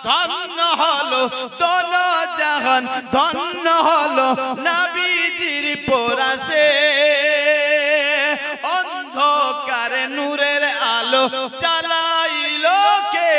ধন্য হলো দোনো জাহান, ধন্য হলো নবীজির পরাশে। অন্ধকারে নূরের আলো চালাইলো কে?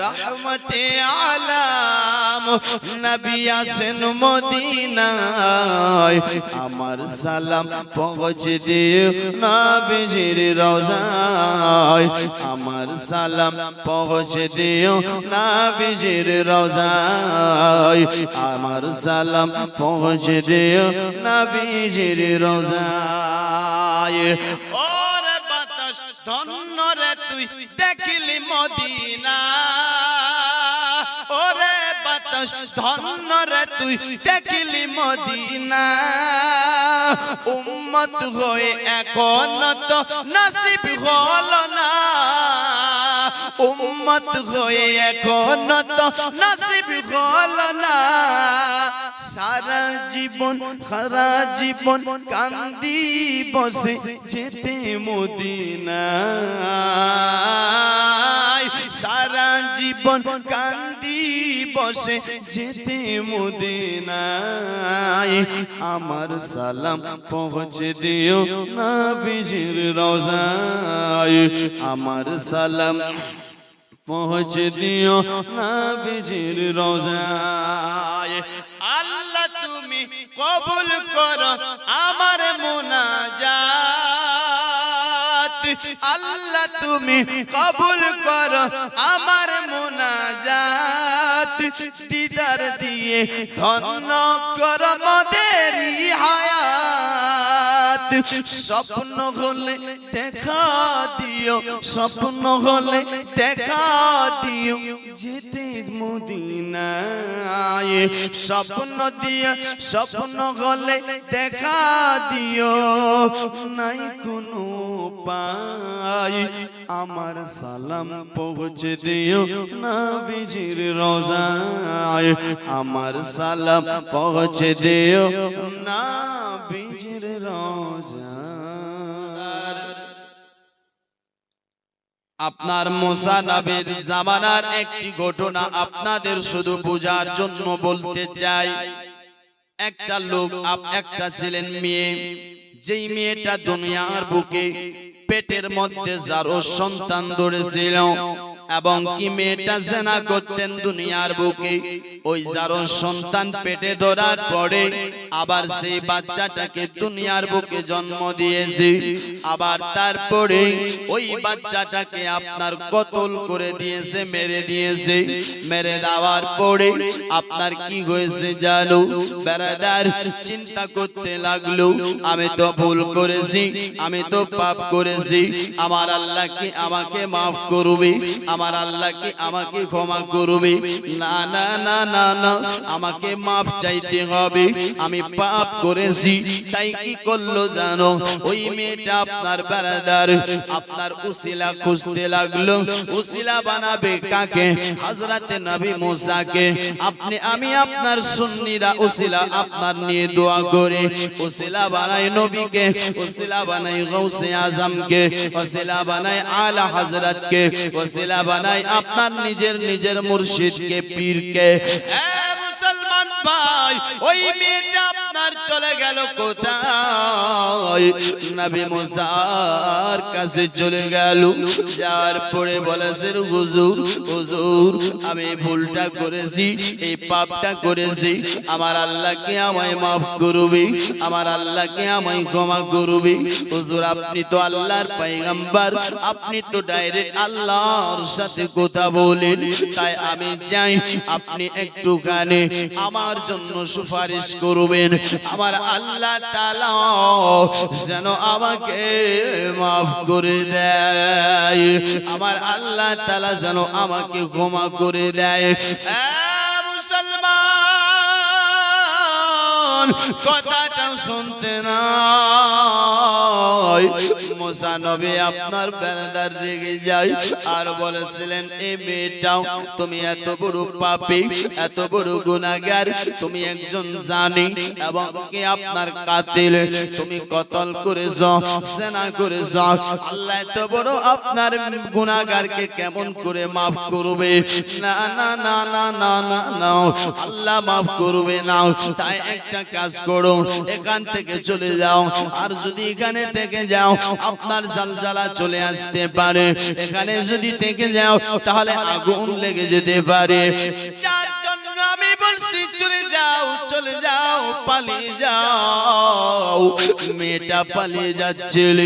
রহমতে আলাম নবী আসেন মদিনায়। আমার সালাম পৌঁছে দিও নবীজির রওজায়। আমার সালাম পৌঁছে দিও নবীজির রওজায়। আমার সালাম পৌঁছে দিও নবীজির রওজায়। ওরে বাতাস ধন্য রে তুই দেখলি মদিনা। ওরে বাতাস ধন্য রে তুই দেখলি মদিনা। উম্মত হয়ে এখন তো নসিব হলো না। উম্মত হয়ে এখন তো নসিব হলো না। সারা জীবন কান্দি বসে যেতে মদিনায়। সারা জীবন কান্দি বসে যেতে মদিনায়। আমার সালাম পৌঁছে দিও নবীজির রওজায়। আমার সালাম পৌঁছে দিও নবীজির রওজায়। আল্লাহ তুমি কবুল করো আমার মুনাজাত। আল্লাহ তুমি কবুল করো আমার মুনাজাত। দিদার দিয়ে ধন্য করো মোদেরই হায়াত। স্বপ্ন হলে দেখা দিও, স্বপ্ন হলে দেখা দিও যেতে মদিনায়। স্বপ্ন দিয়ে স্বপ্ন হলে দেখা দিও, নাই কোনো পাই। আমার সালাম পৌঁছে দিও নবীজির রওজায়। আমার সালাম পৌঁছে দিও নবীজির রওজায়। আপনার মুসা নবীর জামানার একটি ঘটনা আপনাদের শুধু বোঝার জন্য বলতে চাই। একটা লোক, একটা ছিলেন মেয়ে, যেই মেয়েটা দুনিয়ার বুকে পেটের মধ্যে যারও সন্তান ধরেছিল এবং কি মেয়েটা জিনা করতেন দুনিয়ার বুকে। ওই যারও সন্তান পেটে ধরার পরে আবার সেই বাচ্চাটাকে দুনিয়ার বুকে জন্ম দিয়েছে। আবার তারপরে ওই বাচ্চাটাকে আপনার কতল করে দিয়েছে, মেরে দিয়েছে। মেরে দেওয়ার পরে আপনার কি হয়েছে জানো? বেরাদার চিন্তা করতে লাগলো, আমি তো ভুল করেছি, আমি তো পাপ করেছি, আমার আল্লাহ কি আমাকে মাফ করবে? আমার আল্লাহ কি আমাকে ক্ষমা করবে? না না না না না, আমাকে মাফ চাইতে হবে, আমি পাপ করেছি। তাই কি করলো জানো? ওই মেয়েটা আপনার বারাদার আপনার উসিলা খুঁজতে লাগলো। উসিলা বানাবে কাকে? হযরতে নবী মুসাকে। আমি আপনার সুন্নিরা উসিলা আপনার নিয়ে দোয়া করে উসিলা বানায় নবীকে, উসিলা বানায় গাউসে আজমকে, উসিলা বানায় আলা হযরতকে, উসিলা বানায় আপনার নিজের মুর্শিদকে, পীরকে। মুসলমান ভাই, ওই মেয়েটা আপনার চলে গেল কোথায়? নবী মুসার কাছে চলে গেল। যার পরে বলেছেন, হুজুর হুজুর আমি ভুলটা করেছি, এই পাপটা করেছি, আমার আল্লাহকে আমায় মাফ করবে, আমার আল্লাহকে আমায় ক্ষমা করবে। হুজুর আপনি তো আল্লাহর পয়গম্বর, আপনি তো ডাইরেক্ট আল্লাহর সাথে কথা বলেন, তাই আমি চাই আপনি একটুখানি আমার জন্য সুপারিশ করবেন। আমার আল্লাহ তাআলা যেন আমাকে মাফ করে দেয়, আমার আল্লাহ তাআলা যেন আমাকে ক্ষমা করে দেয়। মুসলমান যখন কথাটা শুনতে না মুসা নবী আপনার বেলাদার রেগে যায় আর বলেছিলেন এই মেয়েটাও তুমি এত বড় পাপী এত বড় গুনাহগার তুমি একজন জানি এবং কি আপনার কাতিল তুমি কতল করেছো জিনা করেছো আল্লাহ এত বড় আপনার গুনাহগারকে কেমন করে maaf করবে না না না না না না না আল্লাহ maaf করবে না তাই একটা কাজ করো এখান থেকে চলে যাও আর যদি এখানে থেকে যাও আপনার জালজালা চলে আসতে পারে এখানে যদি থেকে যাও তাহলে আগুন লেগে যেতে পারে যার জন্য আমি বলছি চলে যাও পালিয়ে যাও মেয়েটা পালিয়ে যাচ্ছিল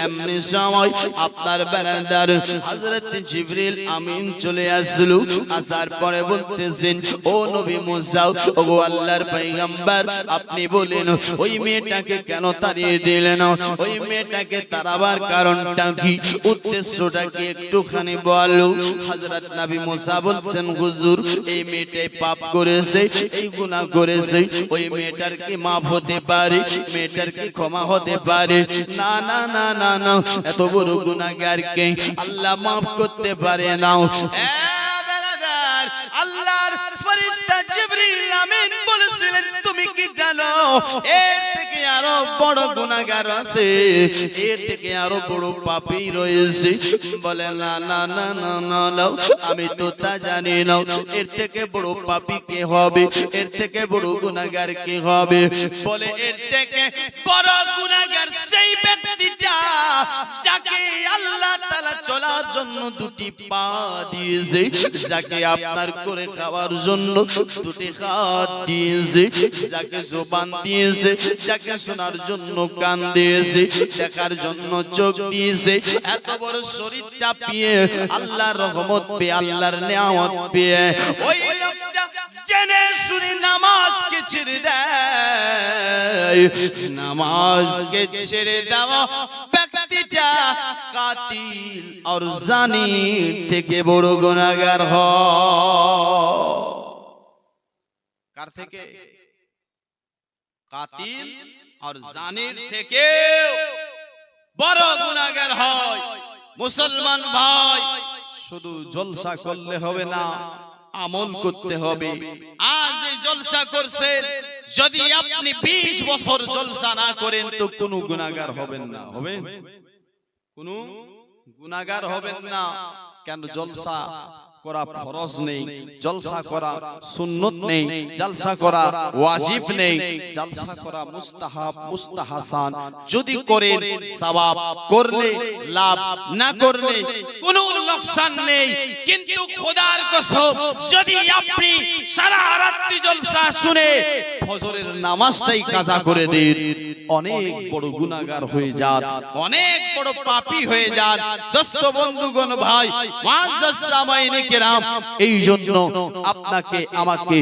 এমনি সময় আপনার বারান্দার হযরত জিবরিল আমিন চলে আসলো আসার পরে বলতেছেন ও নবী মুসা ও আল্লাহর পয়গম্বর আপনি বলেন ওই মেয়েটাকে কেন তাড়িয়ে দিলেন ওই মেয়েটাকে তাড়াবার কারণটা কি উদ্দেশ্যটা কি একটুখানি বলো হযরত নবী মুসা বলছেন হুজুর এই মেয়েটাই পাপ করেছে এই গুনাহ করেছে ওই মেয়েটার কি maaf হতে পারে মেয়েটার কি ক্ষমা হতে পারে না না না না না এত বড় গুনাহগারকে আল্লাহ maaf করতে পারে না এ ব্রাদার আল্লাহর ফেরেশতা জিবরিল আমিন বলেছিলেন তুমি কি জানো এর থেকে আরো বড় গুনাহগার আছে এর থেকে আরো বড় পাপী রয়েছে বলে না না না না না না আমি তো তা জানি না এর থেকে বড় পাপী কে হবে এর থেকে বড় গুনাহগার কে হবে বলে এর থেকে বড় গুনাহগার সেই ব্যক্তিটা যাকে আল্লাহ তাআলা চলার জন্য দুটি পা দিয়েছে যাকে আপনার করে খাওয়ার জন্য দুটি হাত দিয়েছে যাকে জবান দিয়েছে যাকে শোনার জন্য কান দিয়েছে দেখার জন্য চোখ দিয়েছে এত বড় শরীরটা পেয়ে আল্লাহর রহমত পেয়ে আল্লাহর নিয়ামত পেয়ে ওই লোকটা জেনে শুনে নামাজকে ছেড়ে দেয় নামাজকে ছেড়ে দেওয়া ব্যক্তিটা কাতিল আর জানি থেকে বড় গুনাহগার হয় কার থেকে কাতিল আর জানির থেকে বড় গুনাহগার হয় মুসলমান ভাই শুধু জলসা করলে হবে না আমল করতে হবে আজ এই জলসা করছেন যদি আপনি 20 বছর জলসা না করেন তো কোনো গুনাহগার হবেন না হবেন কোনো গুনাহগার হবেন না কেন জলসা করা ফরজ নেই জলসা করা সুন্নত নেই জলসা করা ওয়াজিব নেই জলসা করা মুস্তাহাব মুস্তাহাসান যদি করেন সওয়াব করলে লাভ না করলে কোনো লোকসান নেই কিন্তু খোদার কসম যদি আপনি সারা রাত্রি জলসা শুনে ফজরের নামাজটাই কাজা করে দেন অনেক বড় গুনাহগার হয়ে যান অনেক বড় পাপী হয়ে যান দোস্ত বন্ধুগণ ভাই মুআজ্জাজ সামাইনে কেরাম এই জন্য আপনাকে আমাকে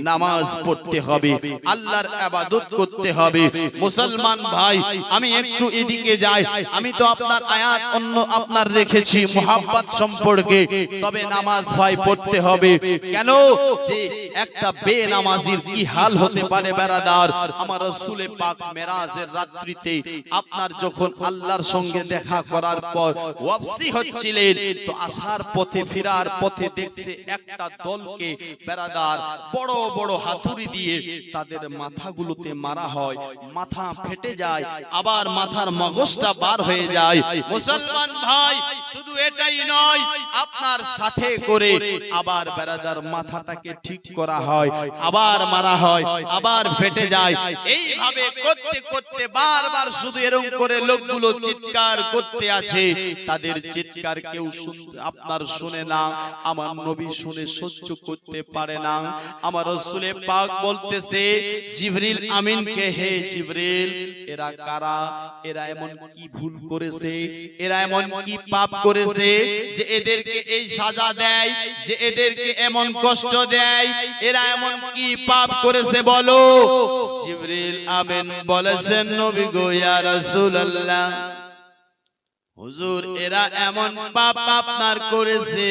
নামাজ পড়তে হবে আল্লাহর ইবাদত করতে হবে মুসলমান ভাই আমি একটু এদিকে যাই আমি তো আপনার আয়াত অন্য আপনার রেখেছি মুহাব্বত সম্পর্কে তবে নামাজ ভাই পড়তে হবে কেন যে একটা বেনামাজির কি হাল হতে পারে বেরাদার আমার রাসূল পাক মেরাজের রাত্রিতে আপনার যখন আল্লাহর সঙ্গে দেখা করার পর ওয়াপসি হচ্ছিলেন তো আসার পথে ফেরার পথে দেখছে একটা দলকে বেরাদার বড় বড় হাতুড়ি দিয়ে তাদের মাথাগুলোতে মারা হয় মাথা ফেটে যায় আবার মাথার মগজটা বার হয়ে যায় মুসলমান ভাই শুধু এটাই নয় আপনার সাথে করে আবার বেরাদার মাথাটাকে ঠিক করা হয় আবার মারা হয় আবার ফেটে যায় এইভাবে করতে করতে বারবার শুধু এরকম করে লোকগুলো চিৎকার করতে আছে তাদের চিৎকার কেউ আপনার শুনে না আমার নবী শুনে সহ্য করতে পারে না আমার রাসূল পাক বলতেছে জিবরিল আমিনকে হে জিবরিল এরা কারা এরা এমন কি ভুল করেছে এরা এমন কি পাপ করেছে যে এদেরকে এই সাজা দেয় যে এদেরকে এমন কষ্ট দেয় এরা এমন কি পাপ করেছে বলো জিবরিল আমিন বলেছেন নবী গো ইয়া রাসূলুল্লাহ হুজুর এরা এমন পাপ আপনার করেছে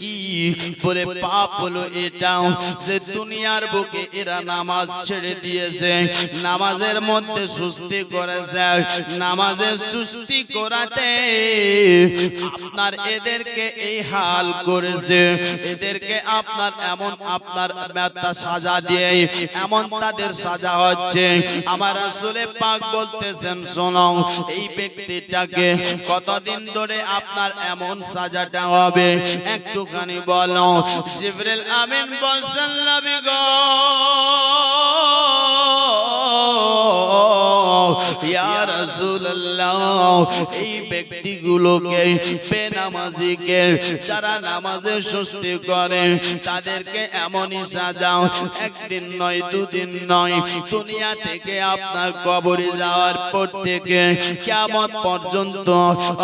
কি বলে পাপ হলো এটাও যে দুনিয়ার বুকে এরা নামাজ ছেড়ে দিয়েছে, নামাজের মধ্যে সুস্তি করেছে, নামাজের সুস্তি করাতে আপনার এদেরকে এই হাল করেছে, এদেরকে আপনার এমন আপনার একটা সাজা দিয়ে এমন তাদের সাজা হচ্ছে। আমার রাসূলে পাক বলতেছেন শোনো এই ব্যক্তিটাকে কতদিন ধরে আপনার এমন সাজাটা হবে একটুখানি বলো। জিবরিল আমিন বলছেন নবী গো ইয়া রাসূলুল্লাহ এই ব্যক্তিগুলোকে বেনামাজিকে যারা নামাজে সুস্তি করে তাদেরকে এমনই সাজাও একদিন নয় দুদিন নয় দুনিয়া থেকে আপনার কবরে যাওয়ার পর থেকে কিয়ামত পর্যন্ত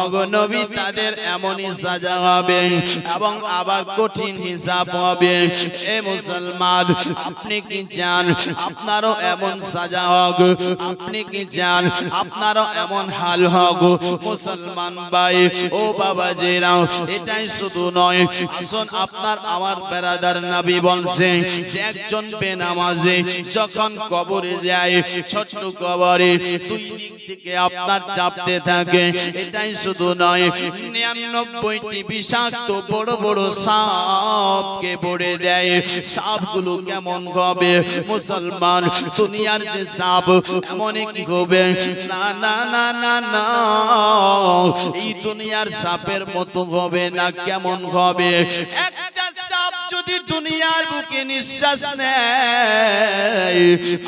ওগো নবী তাদের এমনই সাজা হবে এবং আবার কঠিন হিসাব হবে। এ মুসলমান আপনি কি চান আপনারও এমন সাজা হোক? আপনি কি চান আপনারও এমন হাল হোক? মুসলমান ভাই ও বাবাজিরা এটাই শুধু নয়, আসুন আপনার আমার বেরাদার নবী বলছে যে একজন বেনামাজি যখন কবরে যায় ছোট্ট কবরে দুই দিক থেকে আপনার চাপতে থাকে। এটাই শুধু নয় 99টি বিষাক্ত বড় বড় সাপকে ভরে দেয়। সাপগুলো কেমন হবে মুসলমান? দুনিয়ার যে সাপ এমন কি হবে? না না না না না এই দুনিয়ার সাপের মতো হবে না। কেমন হবে? একটা সাপ যদি দুনিয়ার বুকে নিঃশ্বাস নেয়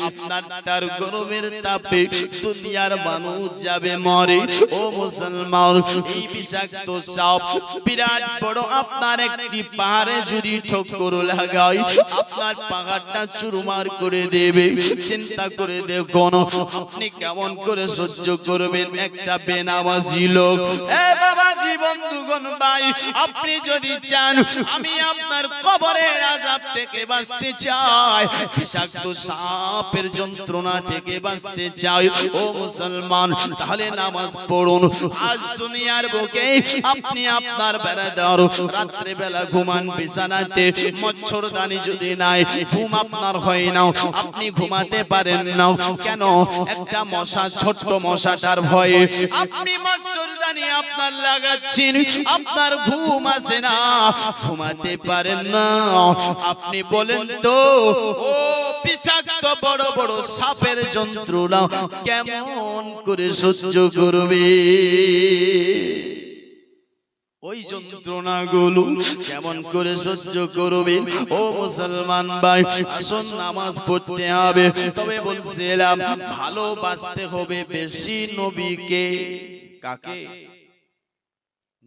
আপনার তার গরমের তাপে দুনিয়ার মানুষ যাবে মরে। ও মুসলমান এই বিষাক্ত সাপ বিরাট বড় আপনার একটি পাহাড়ে যদি ঠোকর লাগায় আপনার পাহাড়টা চুরমার করে দেবে। চিন্তা করে দেখুন আপনি কেমন করে সহ্য করবেন একটা বেনামাজি লোক। এ বাবাজি বন্ধুগণ ভাই আপনি যদি চান আমি আপনার কবরের আযাব থেকে বাঁচতে চাই, বিষাক্ত সাপের যন্ত্রণা থেকে বাঁচতে চাই ও মুসলমান তাহলে নামাজ পড়ুন। আজ দুনিয়ার বুকে আপনি আপনার বেড়াদার রাত্রে বেলা ঘুমান বিছানাতে, মচ্ছরদানি যদি নাই ঘুম আপনার হয় না, আপনি ঘুমাতে পারেন না কেন? একটা মশা ছোট্ট মশাটার ভয়ে আপনি মচ্ছরদানি আপনার লাগাচ্ছেন, আপনার ঘুম আসে না, ঘুমাতে পারেন না। আপনি বলেন তো ও বিষাক্ত বড় বড় সাপের যন্ত্রণা কেমন করে সহ্য করবে? ওই যন্ত্রণাগুলো কেমন করে সহ্য করবে? ও মুসলমান ভাই আসুন নামাজ পড়তে হবে। তবে বলছিলাম ভালোবাসতে হবে বেশি নবীকে। কাকে?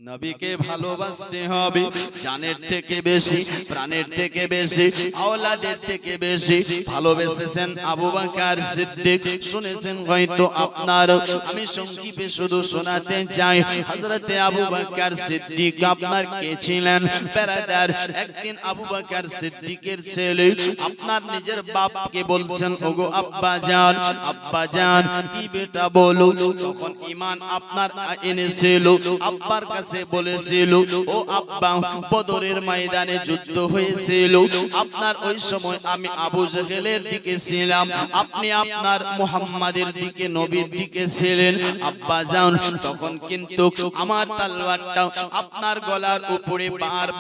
নবীকে ভালোবাসতে হবে জানের থেকে বেশি, প্রাণের থেকে বেশি, আওলাদের থেকে বেশি। ভালোবেসেছেন আবু বকর সিদ্দিক, শুনেছেন হয়তো আপনার, আমি সংক্ষেপে শুধু শোনাতে চাই। হযরতে আবু বকর সিদ্দিক আপনার কে ছিলেন? বেরাদার একদিন আবু বকর সিদ্দিকের ছেলে আপনার নিজের বাপকে বলছেন ওগো আব্বা জান, আব্বা জান কি বেটা বলো। তখন ঈমান আপনার এনেছিল, আব্বার কাছে বলেছিল ও আব্বা বদরের ময়দানে যুদ্ধ হয়েছিল, আপনার ওই সময় আমি আবু জেহেলের দিকে ছিলাম, আপনি আপনার মুহাম্মাদের দিকে নবীর দিকে ছিলেন আব্বা জান। তখন কিন্তু আমার তলোয়ারটা আপনার গলার উপরে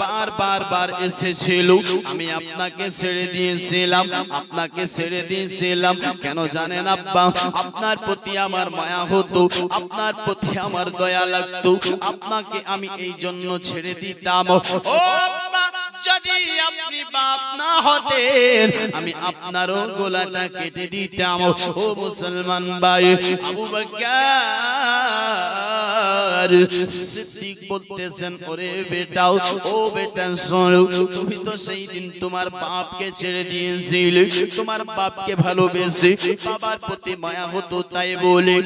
বারবার এসেছিল, আমি আপনাকে ছেড়ে দিয়েছিলাম, আপনাকে ছেড়ে দিয়েছিলাম। কেন জানেন আব্বা? আপনার প্রতি আমার মায়া হতো, আপনার প্রতি আমার দয়া লাগতো, আপনাকে আমি এই জন্য ছেড়ে দিতাম। ও আব্বা যদি আপনি বাপ না হতেন আমি আপনারও গলাটা কেটে দিতাম। ও মুসলমান ভাই আবু বকর সিদ্দিক বলতেছেন ওরে বেটাও, ও বেটা শোনো, তুমি তো সেই দিন তোমার বাপকে ছেড়ে দিয়েছিলে, তোমার বাপকে ভালোবেসে বাবার প্রতি মায়া হতো তাই বলে,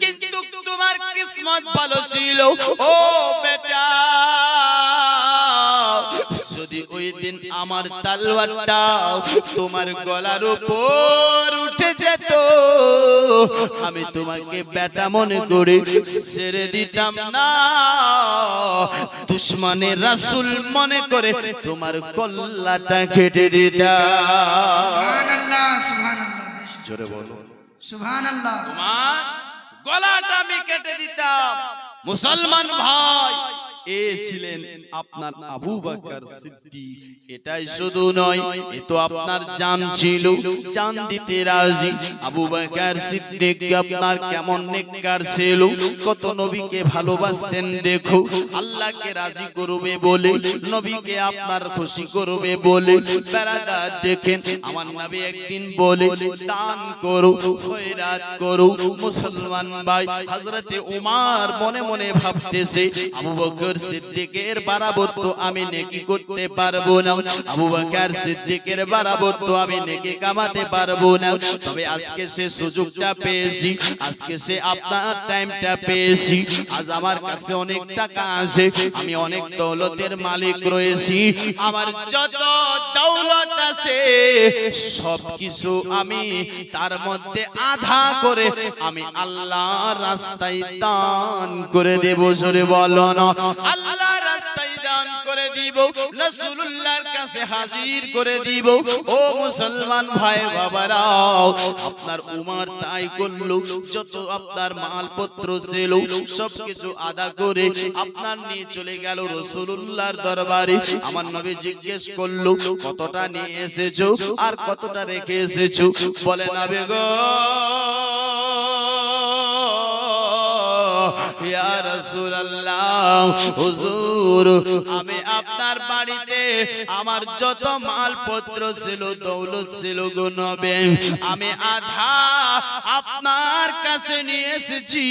কিন্তু তোমার কিসমত ভালো ছিল ও বেটা, যদি ওই দিন আমার তলোয়ারটা তোমার গলার উপর উঠে যেত গো আমি তোমাকে বেটা মনে করে ছেড়ে দিতাম না, দুশমনের রাসূল মনে করে তোমার কল্লাটা কেটে দিতাম। সুবহানাল্লাহ সুবহানাল্লাহ, জোরে বলো সুবহানাল্লাহ। তোমার গলাটা আমি কেটে দিতাম। মুসলমান ভাই, এ ছিলেন আপনার আবু বকর সিদ্দিক। এটাই শুধু নয়, এ তো আপনার জান ছিল, জান দিতে রাজি। আবু বকর সিদ্দিক আপনার কেমন নেককার ছিল, কত নবীকে ভালোবাসতেন। দেখো, আল্লাহকে রাজি করবে বলে, নবীকে আপনার খুশি করবে বলে। বেরাদার দেখেন, আমার নবী একদিন বলে দান করো, খয়রাত করো। মুসলমান ভাই, হযরতে উমর মনে মনে ভাবতেছে আবু বকর সিদ্দিকের বরাবর তো আমি নেকি করতে পারবো না, আবু বকর সিদ্দিকের বরাবর তো আমি নেকি কামাতে পারবো না। তবে আজকে সে সুযোগটা পেয়েছি, আজকে সে আপনার টাইমটা পেয়েছি। আজ আমার কাছে অনেক টাকা আছে, আমি অনেক দৌলতের মালিক রয়েছি, আমার যত দৌলত আছে সবকিছু আমি তার মধ্যে আধা করে আমি আল্লাহর রাস্তায় দান করে দেব। জোরে বলো না, আল্লাহর রাস্তায় দান করে দিব, রাসূলুল্লাহর কাছে হাজির করে দিব। ও মুসলমান ভাই বাবারাও, আপনার উমর তাই করলো। যত আপনার মালপত্র ছিল সবকিছু আদা করে আপনার নিয়ে চলে গেল রাসূলুল্লাহর দরবারে। আমার নবী জিজ্ঞেস করলো, কতটা নিয়ে এসেছো আর কতটা রেখে এসেছো? বলে নবী গো, ইয়া রাসূলুল্লাহ, হুজুর আমি আপনার বাড়িতে আমার যত মালপত্র ছিল, দৌলত ছিল গো নবী, আমি আধা আপনার কাছে নিয়ে এসেছি,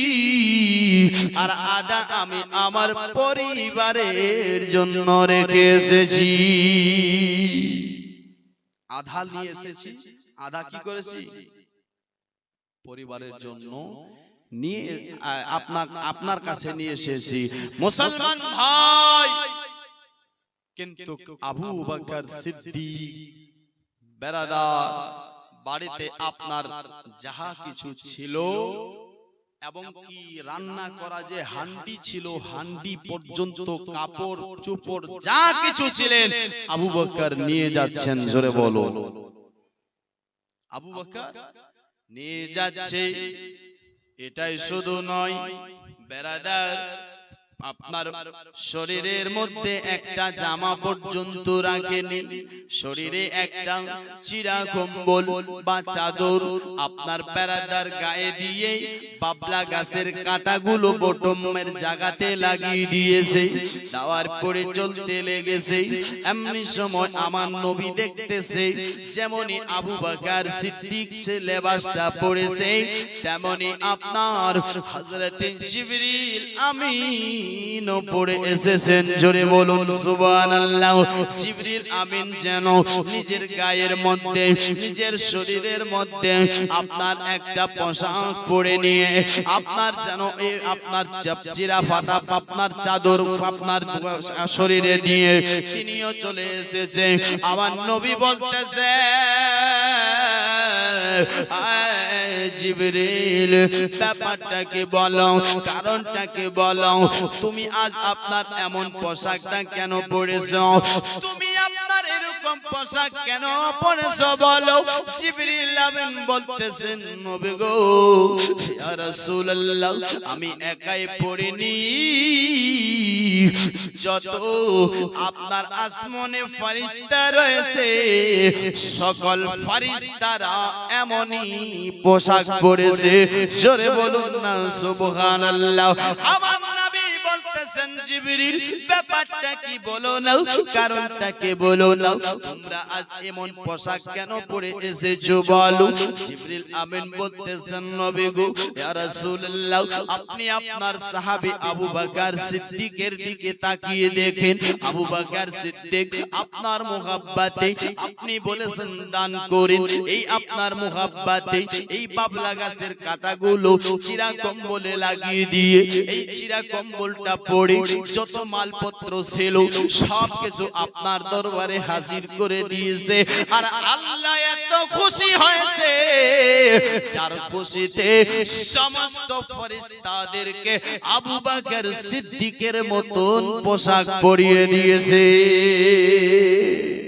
আর আধা আমি আমার পরিবারের জন্য রেখে এসেছি। আধা নিয়ে এসেছি, আধা কি করেছি? পরিবারের জন্য নিয়ে আপনার কাছে নিয়ে এসেছি। মুসলমান ভাই, কিন্তু আবু বকর সিদ্দিক বেরাদার বাড়িতে আপনার যাহা কিছু ছিল এবং কি রান্না করা যে হান্ডি ছিল, হান্ডি পর্যন্ত কাপড় চোপড় যা কিছু ছিলেন আবু বকর নিয়ে যাচ্ছেন। জোরে বলো, আবু বকর নিয়ে যাচ্ছে। এটাই শুধু নয় বেরাদার, আপনার শরীরের মধ্যে একটা জামা পর্যন্ত রাখেনি, শরীরে একটা চিরা কম্বল বা চাদর আপনার বেরাদার গায়ে দিয়ে বাবলা গাছের কাঁটাগুলো বটমের জায়গাতে লাগিয়ে দিয়েছে। দেওয়ার পরে চলতে লেগেছে। এমনি সময় আমার নবী দেখতেছে যেমনই আবু বকর সিদ্দিক সে লেবাসটা পরেছে, তেমনি আপনার হযরতে জিবরিল আমিন পড়ে এসেছেন। জোরে বলুন সুবহানাল্লাহ। জিবরিল আমিন যেন নিজের গায়ের মধ্যে, নিজের শরীরের মধ্যে আপনার একটা পোশাক পরে নিয়ে আপনার যেন আপনার চিরা ফাটা আপনার চাদর আপনার শরীরে দিয়ে তিনিও চলে এসেছে। আমার নবী বলতেছে, জিবরিল ব্যাপারটাকে বলো, কারণটাকে বলো, তুমি আজ আপনার এমন পোশাকটা কেন পরেছো, তুমি আপনার এরকম পোশাক কেন পরেছো বলো। জিবরিল আমিন বলতেছেন, নবী গো, ইয়া রাসূলুল্লাহ, আমি একাই পরিনি, যত আপনার আসমানে ফেরেশতা রয়েছে সকল ফেরেশতারা এমনই পোশাক পরেছে। জোরে বলুন না সুবহানাল্লাহ। আমার নবী বলতেছেন, জিবরিল ব্যাপারটা কি বলো না, কারণটাকে বলো না, তোমরা আজ এমন পোশাক কেন পরে এসেছো বলো। জিবরিল আমিন বলতেছেন, নবী গো, ইয়া রাসূলুল্লাহ, আপনি আপনার সাহাবী আবু বকর সিদ্দিকের দিকে তাকিয়ে দেখেন। আবু বকর সিদ্দিক আপনার মুহাব্বতে আপনি বলেছেন দান করেন, এই আপনার মুহাব্বতে এই বাবলা গাছের কাঁটাগুলো চিরা কম্বলে লাগিয়ে দিয়ে এই চিরা কম্বলটা পরে যত মালপত্র ছিল সবকিছু আপনার দরবারে হাজির করে দিয়েছে। আর আল্লাহ এত খুশি হয়েছে, যার খুশিতে সমস্ত ফেরেশতাদেরকে আবু বকর সিদ্দিকের মতন পোশাক পরিয়ে দিয়েছে।